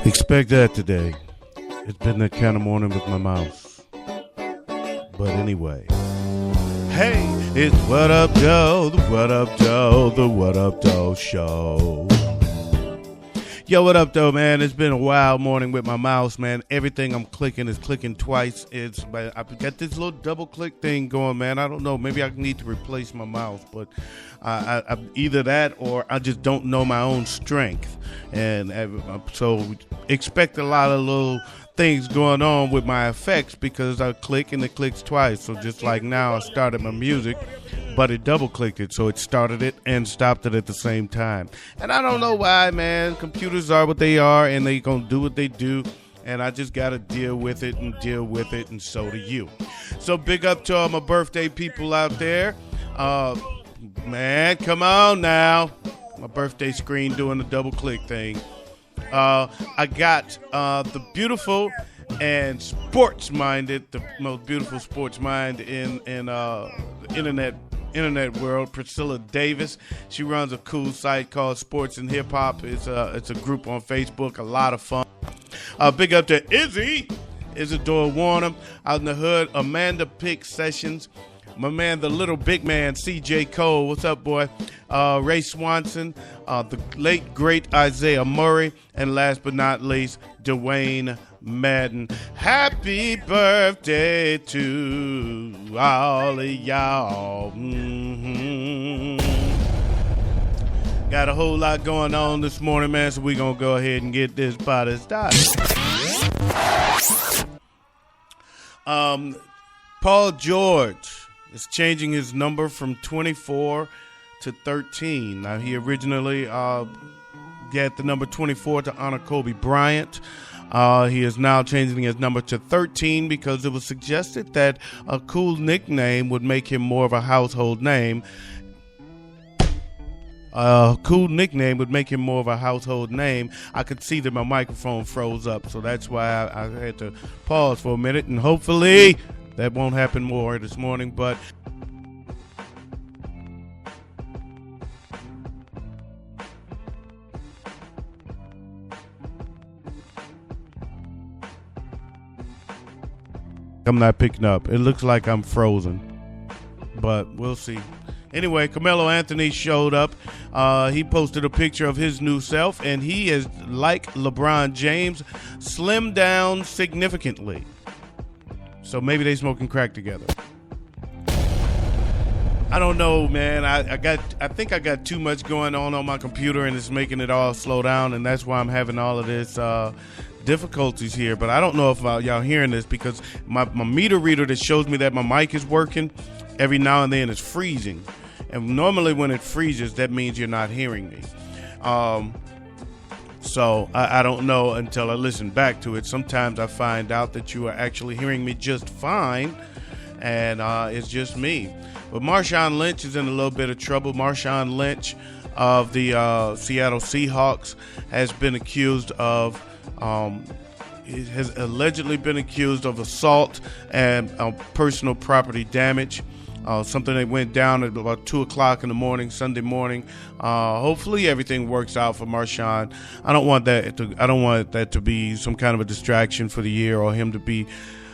Expect that today. It's been that kind of morning with my mouse. But anyway. Hey, it's What Up Doe, the What Up Doe, the What Up Doe Show. Yo, what up, though, man? It's been a wild morning with my mouse, man. Everything I'm clicking is clicking twice. I've got this little double click thing going, man. I don't know. Maybe I need to replace my mouse, but I either that or I just don't know my own strength. And so expect a lot of little things going on with my effects because I click and it clicks twice. So just like now, I started my music, but it double clicked it, so it started it and stopped it at the same time. And I don't know why, man. Computers are what they are, and they gonna do what they do, and I just gotta deal with it, and so do you. So big up to all my birthday people out there. Man, come on now. My birthday screen doing the double click thing. I got the beautiful and sports-minded, the most beautiful sports mind in the internet world, Priscilla Davis. She runs a cool site called Sports and Hip Hop. It's a group on Facebook, a lot of fun. Big up to Isadora Warner out in the hood. Amanda Pick Sessions. My man, the little big man, CJ Cole. What's up, boy? Ray Swanson, the late, great Isaiah Murray, and last but not least, Dwayne Madden. Happy birthday to all of y'all. Got a whole lot going on this morning, man, so we're going to go ahead and get this party started. Paul George is changing his number from 24 to 13. Now, he originally got the number 24 to honor Kobe Bryant. He is now changing his number to 13 because it was suggested that a cool nickname would make him more of a household name. A cool nickname would make him more of a household name. I could see that my microphone froze up, so that's why I had to pause for a minute, and hopefully that won't happen more this morning, but I'm not picking up. It looks like I'm frozen, but we'll see. Anyway, Melo Anthony showed up. He posted a picture of his new self, and he is like LeBron James, slimmed down significantly. So maybe they smoking crack together. I don't know, man. I think I got too much going on my computer, and it's making it all slow down, and that's why I'm having all of this difficulties here. But I don't know if y'all hearing this because my meter reader that shows me that my mic is working, every now and then it's freezing. And normally when it freezes, that means you're not hearing me. So I don't know until I listen back to it. Sometimes I find out that you are actually hearing me just fine, and it's just me. But Marshawn Lynch is in a little bit of trouble. Marshawn Lynch of the Seattle Seahawks has been accused of, has allegedly been accused of assault and personal property damage. Something that went down at about 2 o'clock in the morning, Sunday morning. Hopefully everything works out for Marshawn. I don't want that to be some kind of a distraction for the year, or him to be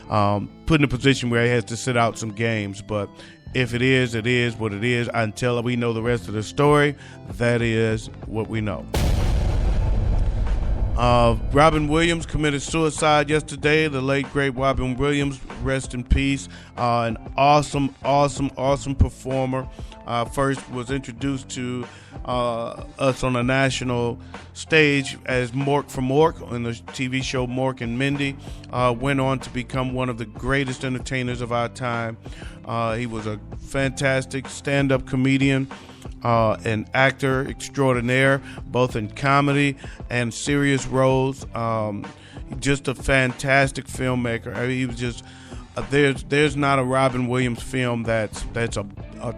put in a position where he has to sit out some games. But if it is what it is. Until we know the rest of the story, that is what we know. Robin Williams committed suicide yesterday. The late, great Robin Williams, rest in peace. An awesome performer. First was introduced to us on a national stage as Mork from Mork on the TV show Mork and Mindy. Went on to become one of the greatest entertainers of our time. He was a fantastic stand-up comedian. An actor extraordinaire, both in comedy and serious roles. Just a fantastic filmmaker. I mean, he was just there's not a Robin Williams film that's a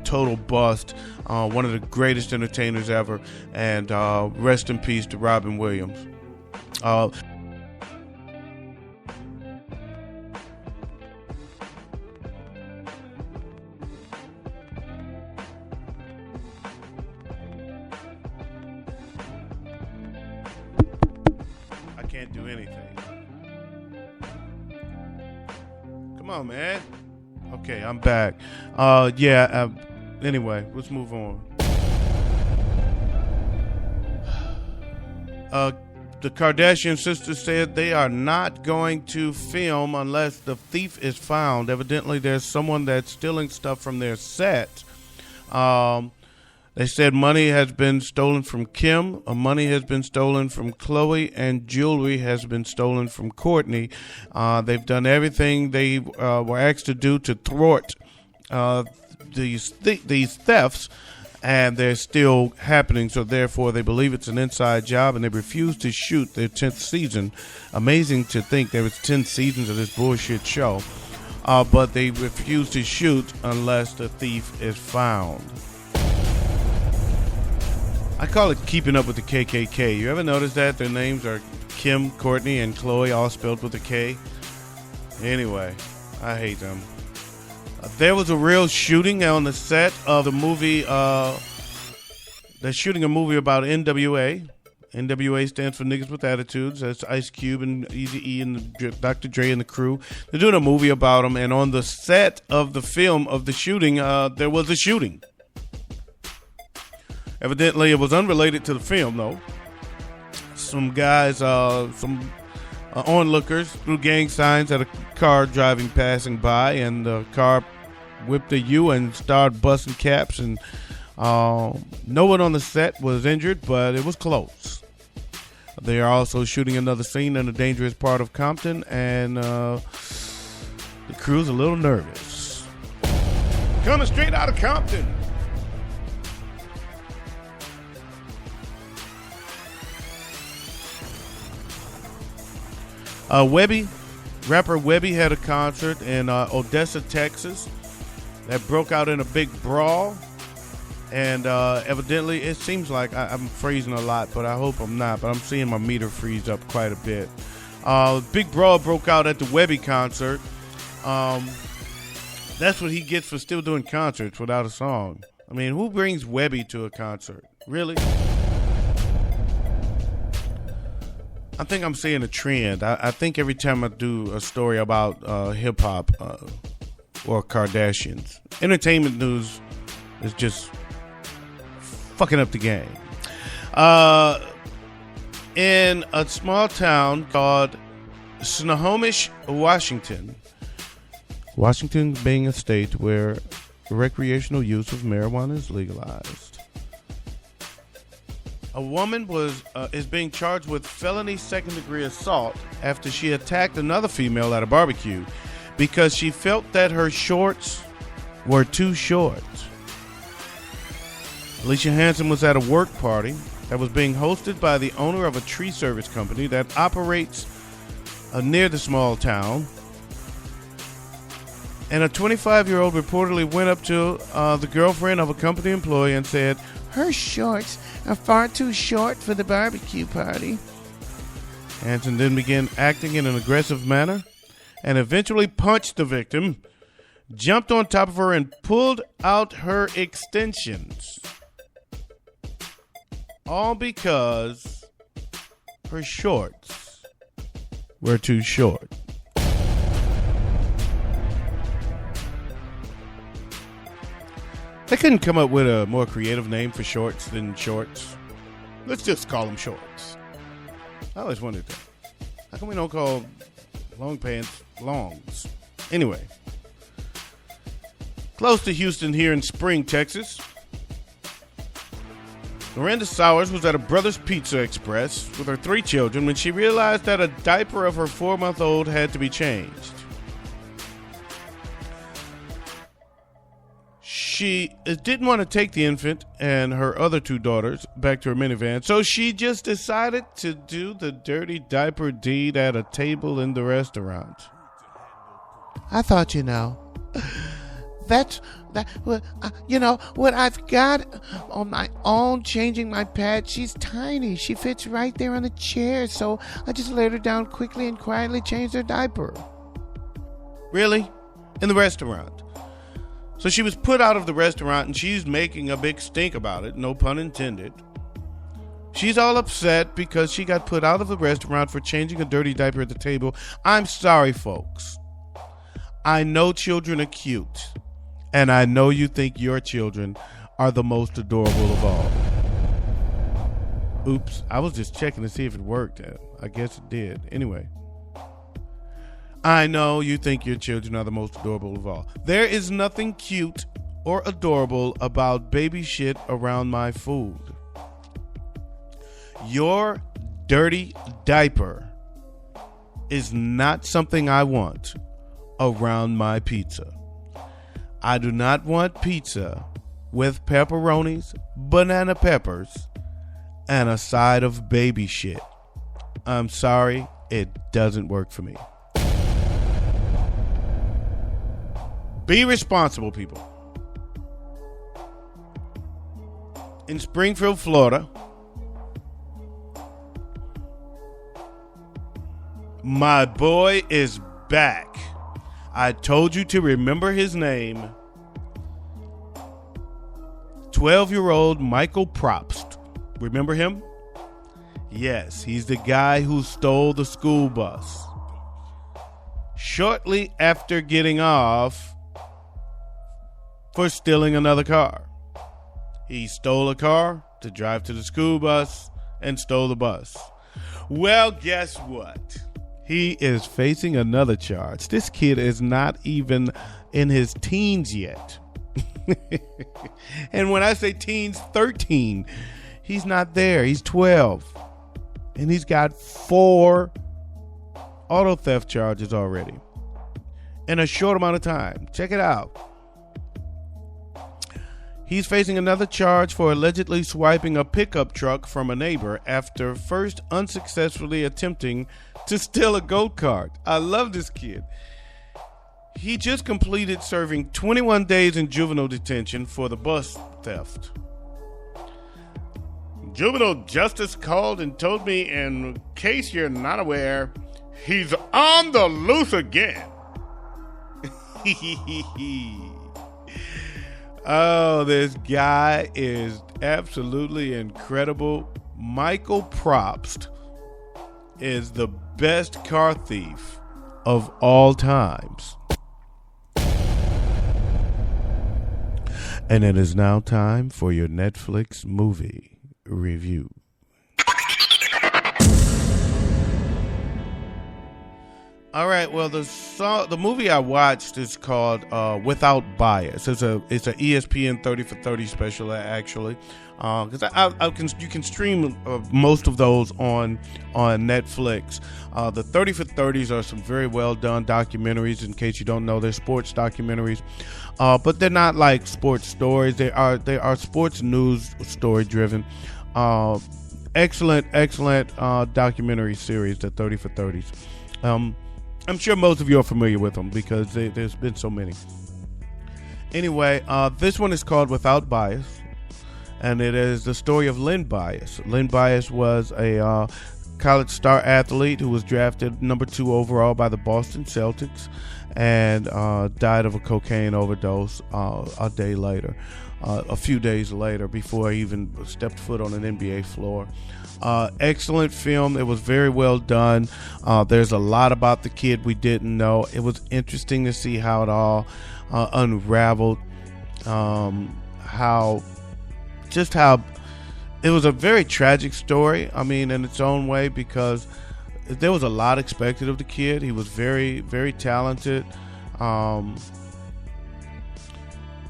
total bust. One of the greatest entertainers ever, and rest in peace to Robin Williams. can't do anything. Come on, man. Okay, I'm back. Anyway, let's move on. The Kardashian sisters said they are not going to film unless the thief is found. Evidently, there's someone that's stealing stuff from their set. They said money has been stolen from Kim, money has been stolen from Khloe, and jewelry has been stolen from Kourtney. They've done everything they were asked to do to thwart these thefts, and they're still happening. So therefore, they believe it's an inside job, and they refuse to shoot their 10th season. Amazing to think there was 10 seasons of this bullshit show, but they refuse to shoot unless the thief is found. I call it keeping up with the KKK. You ever notice that? Their names are Kim, Kourtney, and Khloe, all spelled with a K. Anyway, I hate them. There was a real shooting on the set of the movie. They're shooting a movie about NWA. NWA stands for Niggas with Attitudes. That's Ice Cube and Eazy-E and Dr. Dre and the crew. They're doing a movie about them, and on the set of the film of the shooting, there was a shooting. Evidently, it was unrelated to the film, though. Some guys, some onlookers threw gang signs at a car passing by, and the car whipped a U and started busting caps, and no one on the set was injured, but it was close. They are also shooting another scene in a dangerous part of Compton, and the crew's a little nervous. Coming straight out of Compton. Rapper Webby had a concert in Odessa, Texas, that broke out in a big brawl, and evidently it seems like I'm freezing a lot, but I hope I'm not, but I'm seeing my meter freeze up quite a bit. Big brawl broke out at the Webby concert. That's what he gets for still doing concerts without a song. I mean, who brings Webby to a concert? Really? I think I'm seeing a trend. I think every time I do a story about hip-hop or Kardashians, entertainment news is just fucking up the game. In a small town called Snohomish, Washington being a state where recreational use of marijuana is legalized, a woman is being charged with felony second-degree assault after she attacked another female at a barbecue because she felt that her shorts were too short. Alicia Hansen was at a work party that was being hosted by the owner of a tree service company that operates near the small town. And a 25-year-old reportedly went up to the girlfriend of a company employee and said, "Her shorts are far too short for the barbecue party." Hansen then began acting in an aggressive manner and eventually punched the victim, jumped on top of her, and pulled out her extensions. All because her shorts were too short. They couldn't come up with a more creative name for shorts than shorts. Let's just call them shorts. I always wondered that. How come we don't call long pants longs? Anyway. Close to Houston here in Spring, Texas, Miranda Sowers was at a Brothers Pizza Express with her 3 children when she realized that a diaper of her 4-month-old had to be changed. She didn't want to take the infant and her other 2 daughters back to her minivan, so she just decided to do the dirty diaper deed at a table in the restaurant. I thought, what I've got on my own, changing my pad. She's tiny. She fits right there on the chair, so I just laid her down quickly and quietly changed her diaper. Really? In the restaurant? So she was put out of the restaurant, and she's making a big stink about it, no pun intended. She's all upset because she got put out of the restaurant for changing a dirty diaper at the table. I'm sorry, folks. I know children are cute, and I know you think your children are the most adorable of all. Oops, I was just checking to see if it worked. I guess it did. Anyway, I know you think your children are the most adorable of all. There is nothing cute or adorable about baby shit around my food. Your dirty diaper is not something I want around my pizza. I do not want pizza with pepperonis, banana peppers, and a side of baby shit. I'm sorry, it doesn't work for me. Be responsible, people. In Springfield, Florida, my boy is back. I told you to remember his name. 12-year-old Michael Probst. Remember him? Yes, he's the guy who stole the school bus. Shortly after getting off for stealing another car. He stole a car to drive to the school bus and stole the bus. Well, guess what? He is facing another charge. This kid is not even in his teens yet. And when I say teens, 13. He's not there. He's 12. And he's got 4 auto theft charges already in a short amount of time. Check it out. He's facing another charge for allegedly swiping a pickup truck from a neighbor after first unsuccessfully attempting to steal a goat cart. I love this kid. He just completed serving 21 days in juvenile detention for the bus theft. Juvenile justice called and told me, in case you're not aware, he's on the loose again. Oh, this guy is absolutely incredible. Michael Probst is the best car thief of all times. And it is now time for your Netflix movie review. All right, well, the movie I watched is called Without Bias. It's an ESPN 30 for 30 special, actually, because you can stream most of those on Netflix. The 30 for 30s are some very well done documentaries. In case you don't know, they're sports documentaries, but they're not like sports stories. They are sports news story driven. Excellent documentary series, the 30 for 30s. I'm sure most of you are familiar with them because there's been so many. Anyway, this one is called Without Bias, and it is the story of Len Bias. Len Bias was a college star athlete who was drafted number 2 overall by the Boston Celtics and died of a cocaine overdose a few days later, before he even stepped foot on an NBA floor. Excellent film. It was very well done. There's a lot about the kid we didn't know. It was interesting to see how it all unraveled. How it was a very tragic story. I mean, in its own way, because there was a lot expected of the kid. He was very, very talented.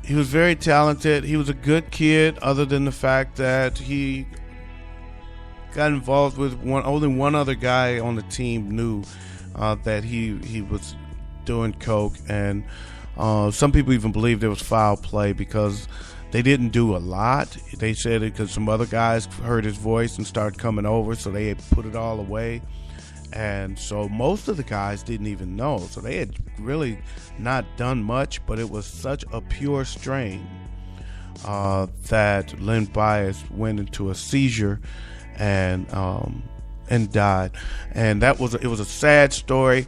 He was very talented. He was a good kid, other than the fact that he got involved with only one other guy on the team knew that he was doing coke, and some people even believe there was foul play because they didn't do a lot. They said it because some other guys heard his voice and started coming over, so they had put it all away. And so most of the guys didn't even know. So they had really not done much, but it was such a pure strain that Len Bias went into a seizure and died. And it was a sad story.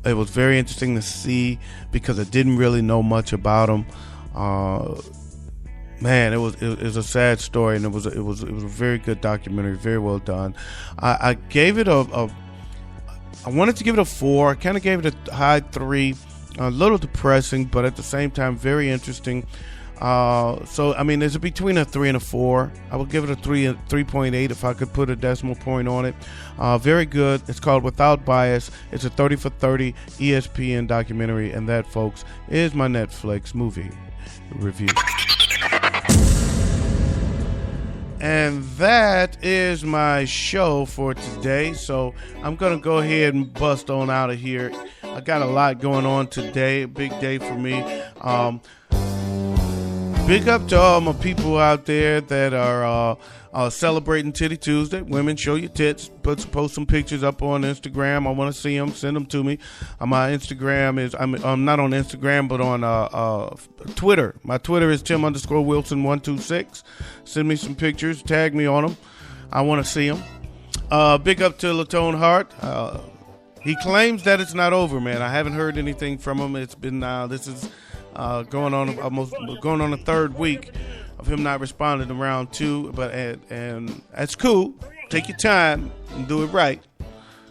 It was very interesting to see because I didn't really know much about him. man, it was a sad story, and it was a very good documentary, very well done. I gave it I wanted to give it a 4. I kind of gave it a high 3, a little depressing, but at the same time very interesting. So I mean, it's between a 3 and a 4. I would give it a 3.8 if I could put a decimal point on it. Very good. It's called Without Bias. It's a 30 for 30 ESPN documentary, and that, folks, is my Netflix movie review. And that is my show for today. So I'm going to go ahead and bust on out of here. I got a lot going on today. A big day for me. Big up to all my people out there that are celebrating Titty Tuesday. Women, show your tits. Post some pictures up on Instagram. I want to see them. Send them to me. My Instagram is, I'm not on Instagram, but on Twitter. My Twitter is Tim_Wilson126. Send me some pictures. Tag me on them. I want to see them. Big up to Latone Hart. He claims that it's not over, man. I haven't heard anything from him. It's been, this is going on the third week of him not responding to round 2, but and that's cool. Take your time and do it right,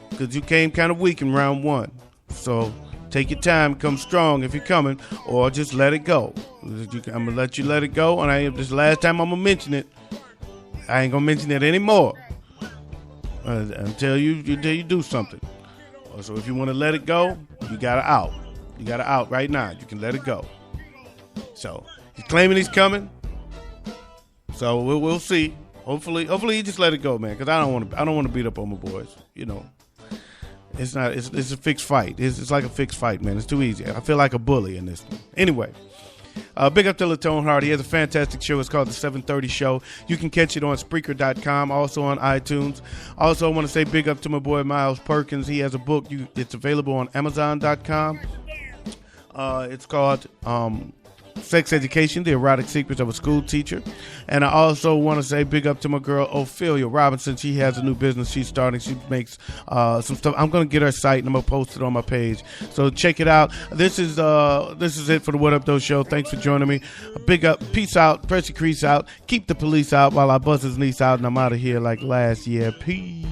because you came kind of weak in round 1. So take your time, come strong if you're coming, or just let it go. I'm gonna let you let it go, and this last time I'm gonna mention it. I ain't gonna mention it anymore until you do something. So if you want to let it go, you gotta out. You gotta out right now. You can let it go. So he's claiming he's coming. So we'll see. Hopefully he just let it go, man. Because I don't want to beat up on my boys. You know, it's not. It's a fixed fight. It's like a fixed fight, man. It's too easy. I feel like a bully in this one. Anyway. Big up to Latone Hart. He has a fantastic show. It's called The 730 Show. You can catch it on Spreaker.com, also on iTunes. Also, I want to say big up to my boy Miles Perkins. He has a book. It's available on Amazon.com. It's called Sex Education, The Erotic Secrets of a School Teacher. And I also want to say big up to my girl Ophelia Robinson. She has a new business she's starting. She makes some stuff. I'm going to get her site and I'm going to post it on my page. So check it out. This is it for the What Up Doe Show. Thanks for joining me. Big up. Peace out. Press your crease out. Keep the police out while I bust his niece out, and I'm out of here like last year. Peace.